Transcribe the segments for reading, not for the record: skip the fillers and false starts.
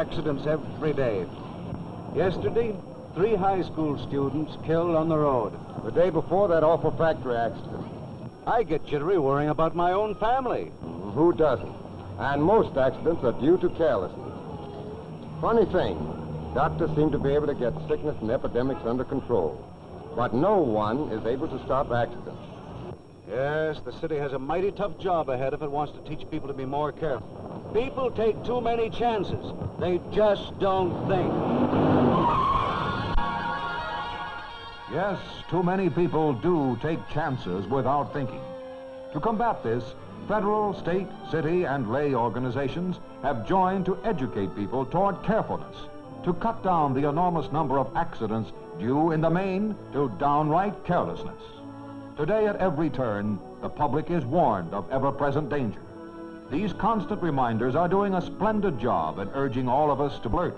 accidents every day. Yesterday, 3 high school students killed on the road. The day before, that awful factory accident. I get jittery worrying about my own family. Who doesn't? And most accidents are due to carelessness. Funny thing, doctors seem to be able to get sickness and epidemics under control. But no one is able to stop accidents. Yes, the city has a mighty tough job ahead if it wants to teach people to be more careful. People take too many chances. They just don't think. Yes, too many people do take chances without thinking. To combat this, federal, state, city, and lay organizations have joined to educate people toward carefulness, to cut down the enormous number of accidents due in the main to downright carelessness. Today, at every turn, the public is warned of ever-present danger. These constant reminders are doing a splendid job at urging all of us to alert.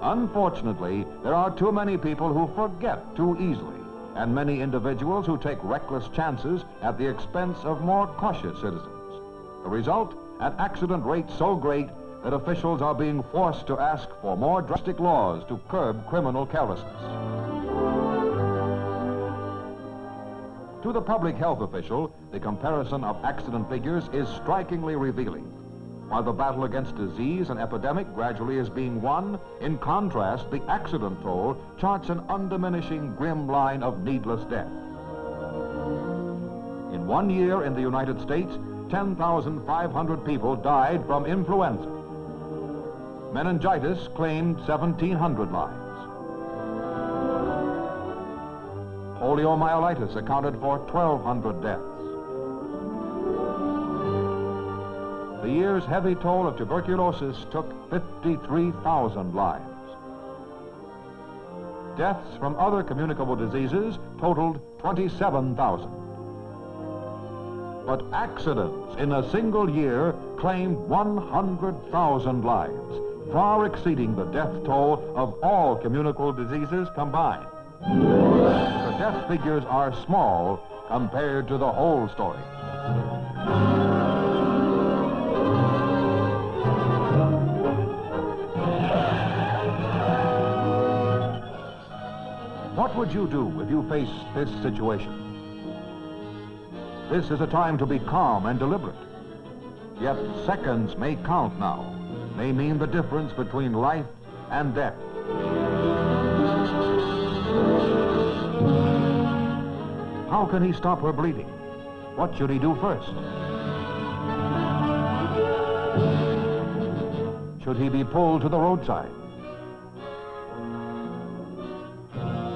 Unfortunately, there are too many people who forget too easily, and many individuals who take reckless chances at the expense of more cautious citizens. The result, an accident rate so great that officials are being forced to ask for more drastic laws to curb criminal carelessness. To the public health official, the comparison of accident figures is strikingly revealing. While the battle against disease and epidemic gradually is being won, in contrast, the accident toll charts an undiminishing grim line of needless death. In 1 year in the United States, 10,500 people died from influenza. Meningitis claimed 1,700 lives. Poliomyelitis accounted for 1,200 deaths. The year's heavy toll of tuberculosis took 53,000 lives. Deaths from other communicable diseases totaled 27,000. But accidents in a single year claimed 100,000 lives, far exceeding the death toll of all communicable diseases combined. The death figures are small compared to the whole story. What would you do if you faced this situation? This is a time to be calm and deliberate. Yet seconds may count now, may mean the difference between life and death. How can he stop her bleeding? What should he do first? Should he be pulled to the roadside?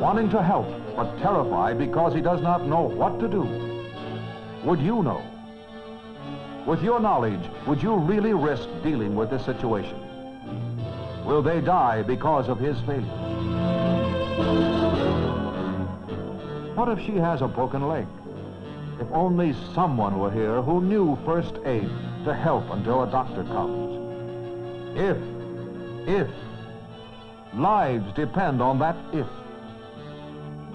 Wanting to help, but terrified because he does not know what to do. Would you know? With your knowledge, would you really risk dealing with this situation? Will they die because of his failure? What if she has a broken leg? If only someone were here who knew first aid to help until a doctor comes. If. Lives depend on that if.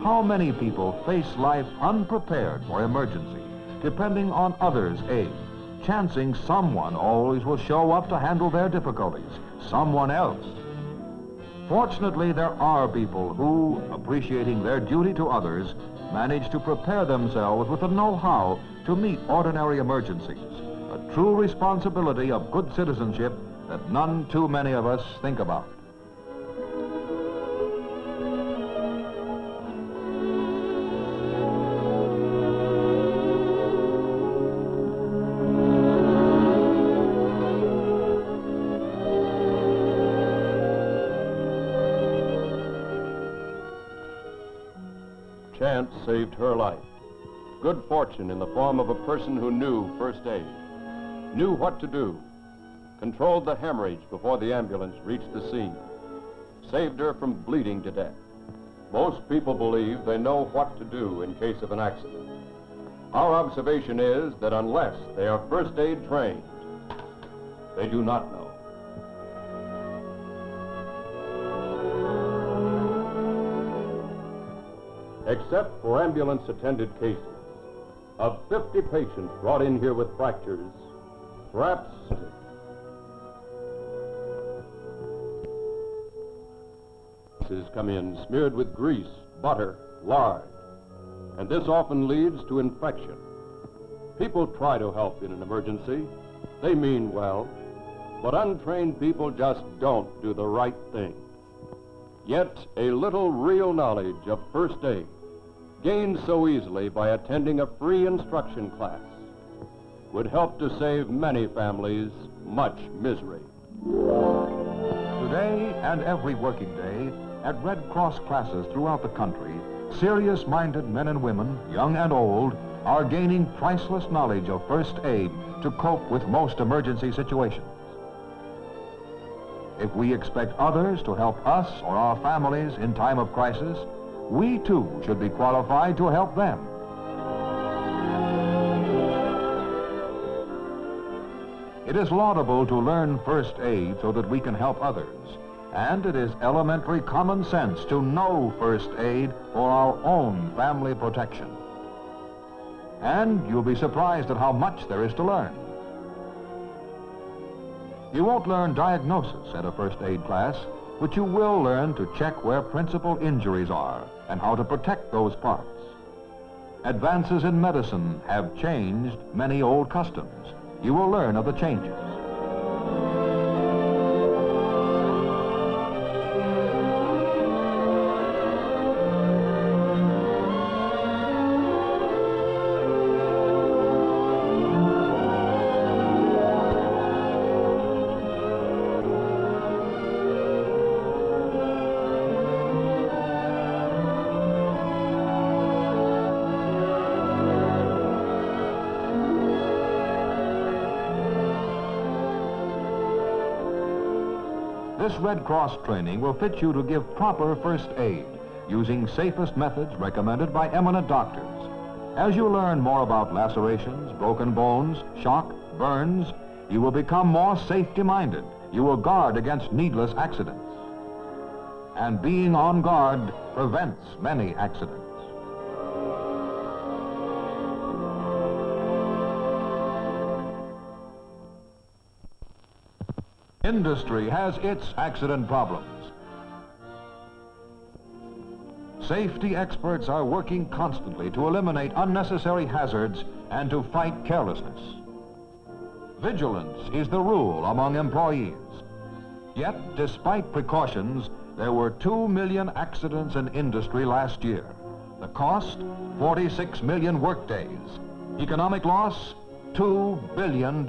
How many people face life unprepared for emergency, depending on others' aid, chancing someone always will show up to handle their difficulties, someone else. Fortunately, there are people who, appreciating their duty to others, manage to prepare themselves with the know-how to meet ordinary emergencies, a true responsibility of good citizenship that none too many of us think about. Chance saved her life. Good fortune in the form of a person who knew first aid, knew what to do, controlled the hemorrhage before the ambulance reached the scene, saved her from bleeding to death. Most people believe they know what to do in case of an accident. Our observation is that unless they are first aid trained, they do not know. Except for ambulance-attended cases, of 50 patients brought in here with fractures, perhaps boxes come in smeared with grease, butter, lard, and this often leads to infection. People try to help in an emergency. They mean well, but untrained people just don't do the right thing. Yet, a little real knowledge of first aid, gained so easily by attending a free instruction class, would help to save many families much misery. Today and every working day, at Red Cross classes throughout the country, serious-minded men and women, young and old, are gaining priceless knowledge of first aid to cope with most emergency situations. If we expect others to help us or our families in time of crisis, we too should be qualified to help them. It is laudable to learn first aid so that we can help others, and it is elementary common sense to know first aid for our own family protection. And you'll be surprised at how much there is to learn. You won't learn diagnosis at a first aid class, but you will learn to check where principal injuries are and how to protect those parts. Advances in medicine have changed many old customs. You will learn of the changes. This Red Cross training will fit you to give proper first aid using safest methods recommended by eminent doctors. As you learn more about lacerations, broken bones, shock, burns, you will become more safety-minded. You will guard against needless accidents. And being on guard prevents many accidents. Industry has its accident problems. Safety experts are working constantly to eliminate unnecessary hazards and to fight carelessness. Vigilance is the rule among employees. Yet, despite precautions, there were 2 million accidents in industry last year. The cost, 46 million workdays. Economic loss, $2 billion.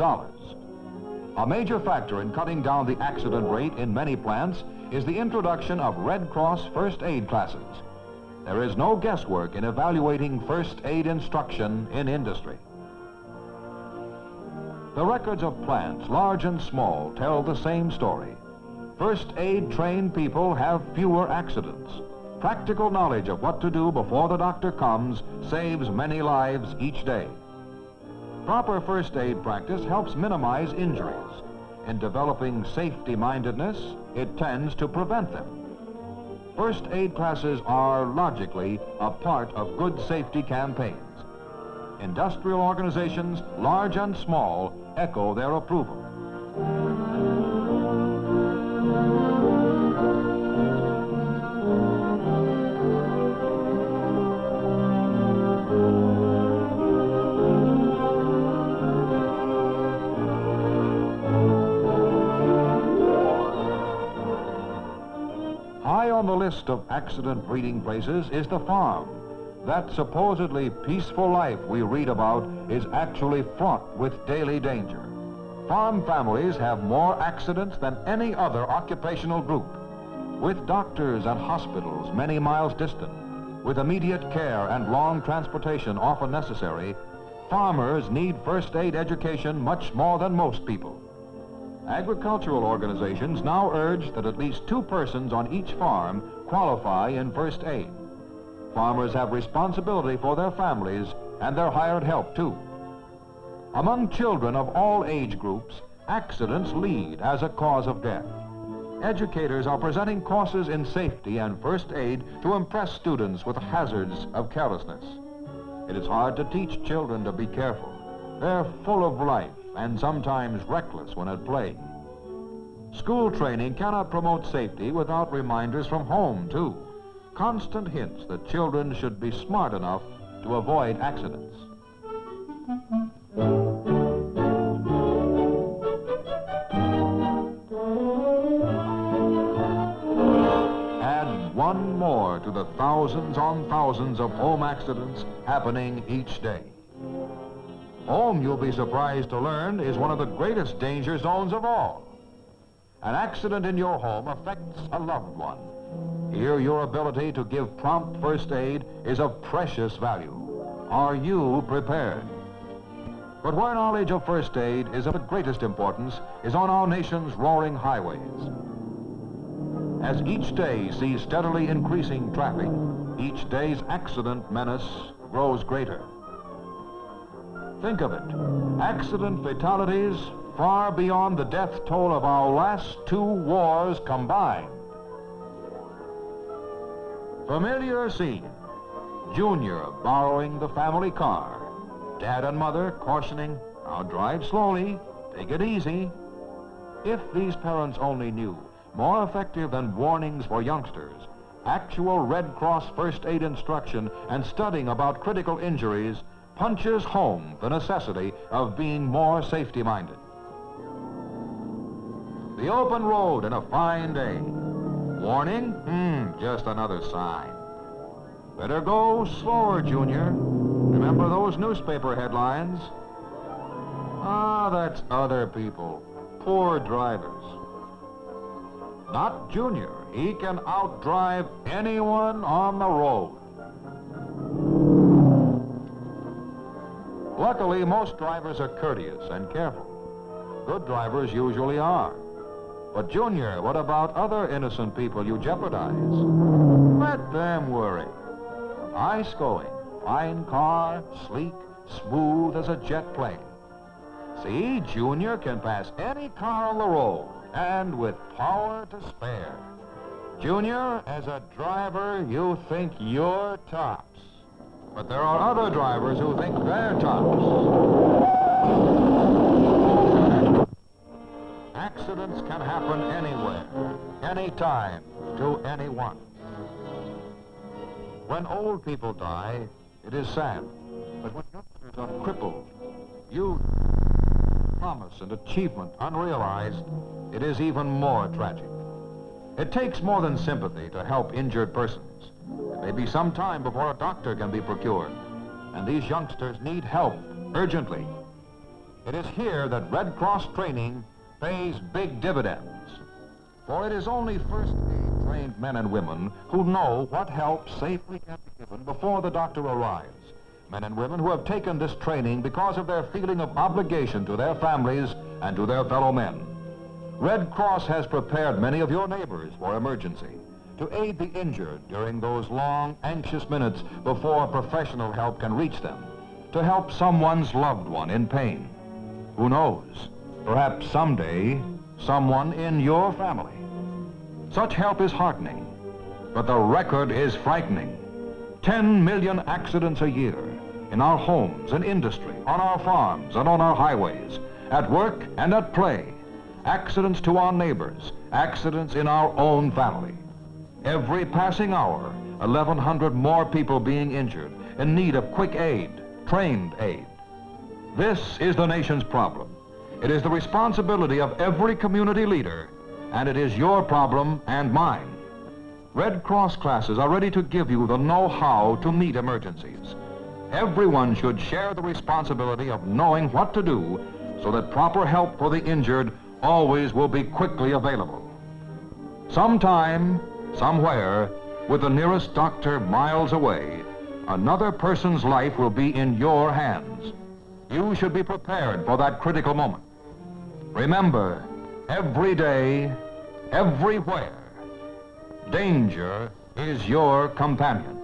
A major factor in cutting down the accident rate in many plants is the introduction of Red Cross first aid classes. There is no guesswork in evaluating first aid instruction in industry. The records of plants, large and small, tell the same story. First aid trained people have fewer accidents. Practical knowledge of what to do before the doctor comes saves many lives each day. Proper first aid practice helps minimize injuries. In developing safety-mindedness, it tends to prevent them. First aid classes are logically a part of good safety campaigns. Industrial organizations, large and small, echo their approval. High on the list of accident breeding places is the farm. That supposedly peaceful life we read about is actually fraught with daily danger. Farm families have more accidents than any other occupational group. With doctors and hospitals many miles distant, with immediate care and long transportation often necessary, farmers need first aid education much more than most people. Agricultural organizations now urge that at least 2 persons on each farm qualify in first aid. Farmers have responsibility for their families and their hired help too. Among children of all age groups, accidents lead as a cause of death. Educators are presenting courses in safety and first aid to impress students with the hazards of carelessness. It is hard to teach children to be careful. They're full of life and sometimes reckless when at play. School training cannot promote safety without reminders from home, too. Constant hints that children should be smart enough to avoid accidents. Add one more to the thousands on thousands of home accidents happening each day. Home, you'll be surprised to learn, is one of the greatest danger zones of all. An accident in your home affects a loved one. Here, your ability to give prompt first aid is of precious value. Are you prepared? But where knowledge of first aid is of the greatest importance is on our nation's roaring highways. As each day sees steadily increasing traffic, each day's accident menace grows greater. Think of it, accident fatalities far beyond the death toll of our last 2 wars combined. Familiar scene, Junior borrowing the family car, Dad and Mother cautioning, now drive slowly, take it easy. If these parents only knew, more effective than warnings for youngsters, actual Red Cross first aid instruction and studying about critical injuries punches home the necessity of being more safety-minded. The open road and a fine day. Warning? Just another sign. Better go slower, Junior. Remember those newspaper headlines? Ah, that's other people. Poor drivers. Not Junior. He can outdrive anyone on the road. Luckily, most drivers are courteous and careful. Good drivers usually are. But Junior, what about other innocent people you jeopardize? Let them worry. Ice going, fine car, sleek, smooth as a jet plane. See, Junior can pass any car on the road, and with power to spare. Junior, as a driver, you think you're tops. But there are other drivers who think they're tops. Accidents can happen anywhere, anytime, to anyone. When old people die, it is sad. But when youngsters are crippled, youth, promise, and achievement unrealized, it is even more tragic. It takes more than sympathy to help injured persons. It may be some time before a doctor can be procured, and these youngsters need help urgently. It is here that Red Cross training pays big dividends, for it is only first aid trained men and women who know what help safely can be given before the doctor arrives. Men and women who have taken this training because of their feeling of obligation to their families and to their fellow men. Red Cross has prepared many of your neighbors for emergency, to aid the injured during those long, anxious minutes before professional help can reach them, to help someone's loved one in pain. Who knows? Perhaps someday, someone in your family. Such help is heartening, but the record is frightening. 10 million accidents a year in our homes and industry, on our farms and on our highways, at work and at play. Accidents to our neighbors, accidents in our own family. Every passing hour, 1,100 more people being injured, in need of quick aid, trained aid. This is the nation's problem. It is the responsibility of every community leader, and it is your problem and mine. Red Cross classes are ready to give you the know-how to meet emergencies. Everyone should share the responsibility of knowing what to do so that proper help for the injured always will be quickly available. Sometime, somewhere, with the nearest doctor miles away, another person's life will be in your hands. You should be prepared for that critical moment. Remember, every day, everywhere, danger is your companion.